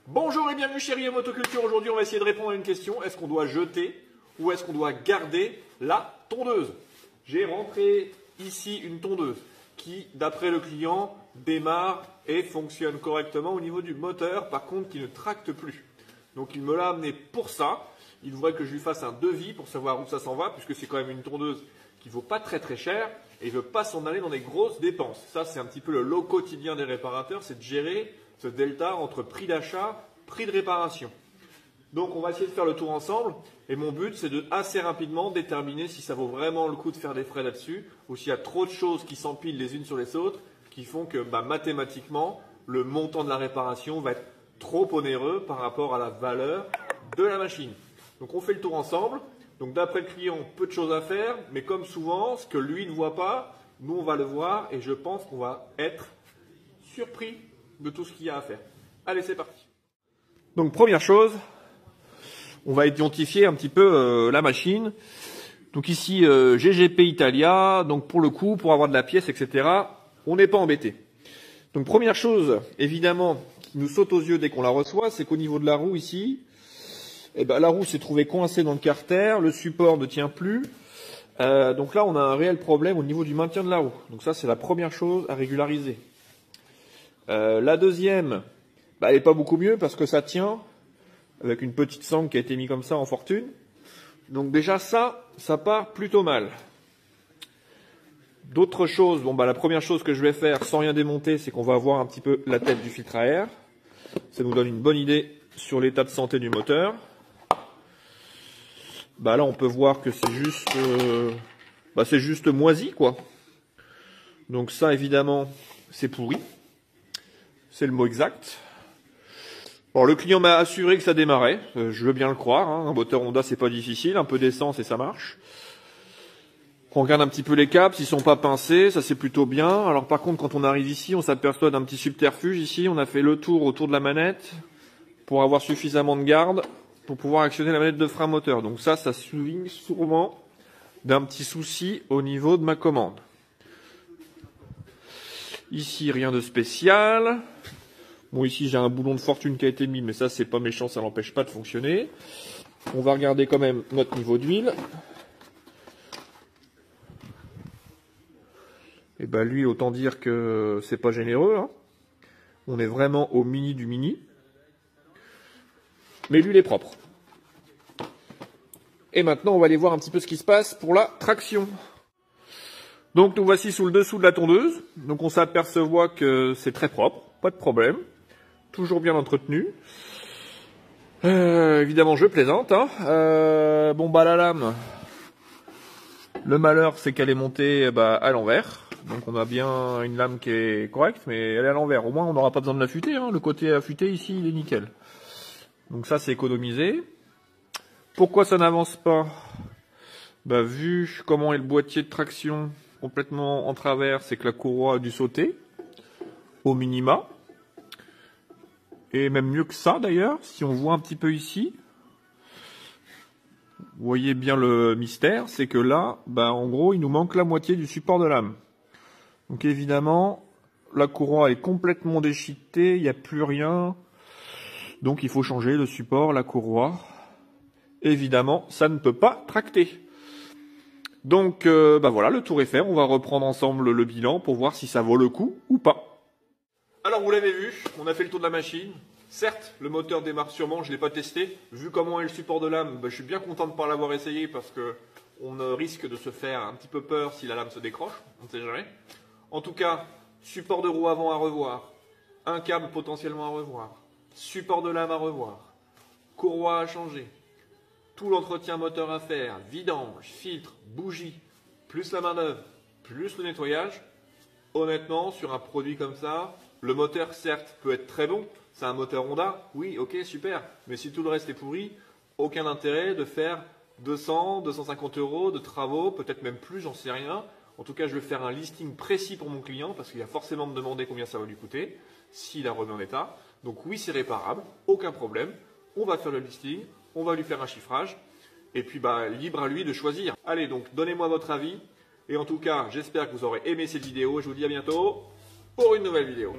Bonjour et bienvenue chez Riem Motoculture. Aujourd'hui, on va essayer de répondre à une question. Est-ce qu'on doit jeter ou est-ce qu'on doit garder la tondeuse? J'ai rentré ici une tondeuse qui, d'après le client, démarre et fonctionne correctement au niveau du moteur, par contre qui ne tracte plus. Donc il me l'a amené pour ça. Il voudrait que je lui fasse un devis pour savoir où ça s'en va, puisque c'est quand même une tondeuse qui ne vaut pas très cher et il ne veut pas s'en aller dans des grosses dépenses. Ça, c'est un petit peu le lot quotidien des réparateurs, c'est de gérer ce delta entre prix d'achat, prix de réparation. Donc on va essayer de faire le tour ensemble et mon but c'est de assez rapidement déterminer si ça vaut vraiment le coup de faire des frais là-dessus ou s'il y a trop de choses qui s'empilent les unes sur les autres qui font que mathématiquement le montant de la réparation va être trop onéreux par rapport à la valeur de la machine. Donc on fait le tour ensemble. Donc d'après le client, peu de choses à faire, mais comme souvent, ce que lui ne voit pas, nous on va le voir et je pense qu'on va être surpris de tout ce qu'il y a à faire. Allez, c'est parti. Donc première chose, on va identifier un petit peu la machine. Donc ici, GGP Italia, donc pour le coup, pour avoir de la pièce, etc., on n'est pas embêté. Donc première chose, évidemment, qui nous saute aux yeux dès qu'on la reçoit, c'est qu'au niveau de la roue ici, la roue s'est trouvée coincée dans le carter, le support ne tient plus. Donc là, on a un réel problème au niveau du maintien de la roue. Donc ça, c'est la première chose à régulariser. La deuxième, elle n'est pas beaucoup mieux parce que ça tient avec une petite sangle qui a été mise comme ça en fortune. Donc déjà ça part plutôt mal. D'autres choses, la première chose que je vais faire sans rien démonter, c'est qu'on va voir un petit peu la tête du filtre à air. Ça nous donne une bonne idée sur l'état de santé du moteur. Là on peut voir que c'est juste moisi quoi. Donc ça évidemment c'est pourri. C'est le mot exact. Bon, le client m'a assuré que ça démarrait. Je veux bien le croire. Un moteur Honda, c'est pas difficile. Un peu d'essence et ça marche. On regarde un petit peu les câbles, s'ils sont pas pincés, ça c'est plutôt bien. Alors par contre, quand on arrive ici, on s'aperçoit d'un petit subterfuge ici. On a fait le tour autour de la manette pour avoir suffisamment de garde pour pouvoir actionner la manette de frein moteur. Donc ça souligne sûrement d'un petit souci au niveau de ma commande. Ici, rien de spécial. Bon, ici, j'ai un boulon de fortune qui a été mis, mais ça, c'est pas méchant, ça n'empêche pas de fonctionner. On va regarder quand même notre niveau d'huile. Et lui, autant dire que c'est pas généreux. On est vraiment au mini du mini. Mais l'huile est propre. Et maintenant, on va aller voir un petit peu ce qui se passe pour la traction. Donc, nous voici sous le dessous de la tondeuse. Donc, on s'aperçoit que c'est très propre, pas de problème. Toujours bien entretenu. Évidemment, je plaisante. La lame. Le malheur, c'est qu'elle est montée à l'envers. Donc, on a bien une lame qui est correcte, mais elle est à l'envers. Au moins, on n'aura pas besoin de l'affûter. Le côté affûté, ici, il est nickel. Donc, ça, c'est économisé. Pourquoi ça n'avance pas? Vu comment est le boîtier de traction complètement en travers, c'est que la courroie a dû sauter. Au minima. Et même mieux que ça d'ailleurs, si on voit un petit peu ici, vous voyez bien le mystère, c'est que là, en gros, il nous manque la moitié du support de lame. Donc évidemment, la courroie est complètement déchiquetée, il n'y a plus rien. Donc il faut changer le support, la courroie. Évidemment, ça ne peut pas tracter. Donc voilà, le tour est fait, on va reprendre ensemble le bilan pour voir si ça vaut le coup ou pas. Alors vous l'avez vu, on a fait le tour de la machine. Certes, le moteur démarre sûrement, je ne l'ai pas testé. Vu comment est le support de lame, je suis bien content de ne pas l'avoir essayé parce qu'on risque de se faire un petit peu peur si la lame se décroche, on ne sait jamais. En tout cas, support de roue avant à revoir, un câble potentiellement à revoir, support de lame à revoir, courroie à changer, tout l'entretien moteur à faire, vidange, filtre, bougie, plus la main d'œuvre, plus le nettoyage. Honnêtement, sur un produit comme ça, le moteur, certes, peut être très bon. C'est un moteur Honda, oui, ok, super. Mais si tout le reste est pourri, aucun intérêt de faire 200, 250 € de travaux, peut-être même plus, j'en sais rien. En tout cas, je vais faire un listing précis pour mon client parce qu'il va forcément me demander combien ça va lui coûter s'il la remet en état. Donc oui, c'est réparable, aucun problème. On va faire le listing, on va lui faire un chiffrage. Et puis, libre à lui de choisir. Allez, donc, donnez-moi votre avis. Et en tout cas, j'espère que vous aurez aimé cette vidéo. Je vous dis à bientôt pour une nouvelle vidéo.